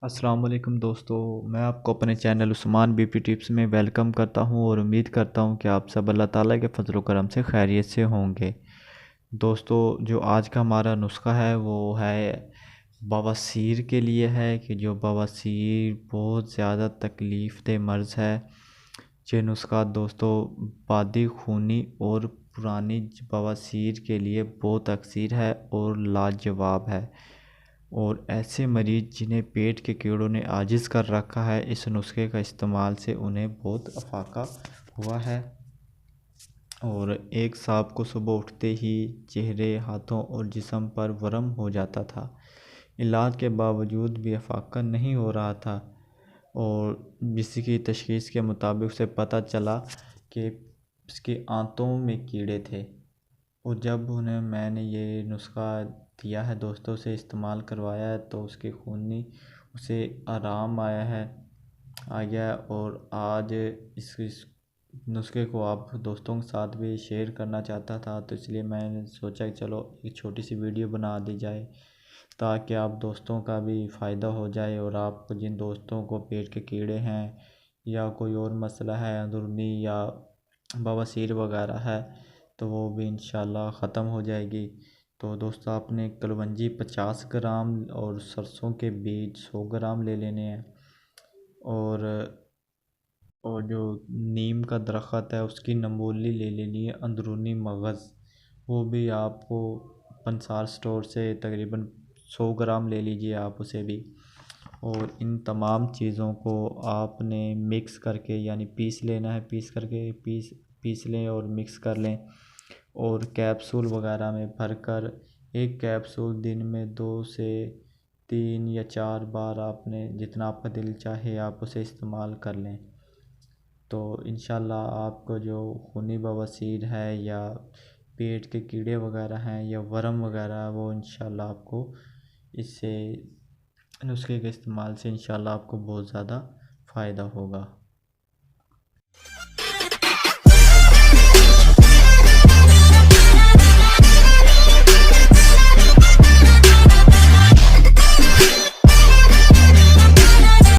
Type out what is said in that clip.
अस्सलाम वालेकुम दोस्तों। मैं आपको अपने चैनल उस्मान बीपी टिप्स में वेलकम करता हूं और उम्मीद करता हूं कि आप सब अल्लाह ताला के फजल करम से खैरियत से होंगे। दोस्तों, जो आज का हमारा नुस्खा है वो है बवासीर के लिए है कि जो बवासीर बहुत ज़्यादा तकलीफ़ दह मर्ज़ है। ये नुस्खा दोस्तों बादी खूनी और पुरानी बवासीर के लिए बहुत अक्सर है और लाजवाब है। और ऐसे मरीज़ जिन्हें पेट के कीड़ों ने आजिज़ कर रखा है, इस नुस्खे का इस्तेमाल से उन्हें बहुत अफाका हुआ है। और एक सांप को सुबह उठते ही चेहरे, हाथों और जिस्म पर वर्म हो जाता था। इलाज के बावजूद भी अफाका नहीं हो रहा था और जिसकी तशख़ीस के मुताबिक उसे पता चला कि उसके आंतों में कीड़े थे। और जब उन्हें मैंने ये नुस्खा दिया है, दोस्तों से इस्तेमाल करवाया है, तो उसके खूनी उसे आराम आया है और आज इस नुस्खे को आप दोस्तों के साथ भी शेयर करना चाहता था, तो इसलिए मैंने सोचा कि चलो एक छोटी सी वीडियो बना दी जाए ताकि आप दोस्तों का भी फ़ायदा हो जाए। और आप जिन दोस्तों को पेट के कीड़े हैं या कोई और मसला है अंदरूनी या बवासीर वगैरह है तो वो भी इंशाल्लाह ख़त्म हो जाएगी। तो दोस्तों, आपने कलवंजी 50 ग्राम और सरसों के बीज 100 ग्राम ले लेने हैं। और जो नीम का दरख्त है उसकी नमोली ले लेनी है, अंदरूनी मगज़ वो भी आपको पंसार स्टोर से तकरीबन 100 ग्राम ले लीजिए आप उसे भी। और इन तमाम चीज़ों को आपने मिक्स करके यानी पीस लेना है, पीस लें और मिक्स कर लें। और कैप्सूल वगैरह में भरकर एक कैप्सूल दिन में 2 से 3 या 4 बार आपने जितना आपका दिल चाहे आप उसे इस्तेमाल कर लें। तो इंशाल्लाह आपको जो खूनी बवासीर है या पेट के कीड़े वगैरह हैं या वर्म वगैरह वो इंशाल्लाह आपको इससे नुस्खे के इस्तेमाल से इंशाल्लाह आपको बहुत ज़्यादा फ़ायदा होगा।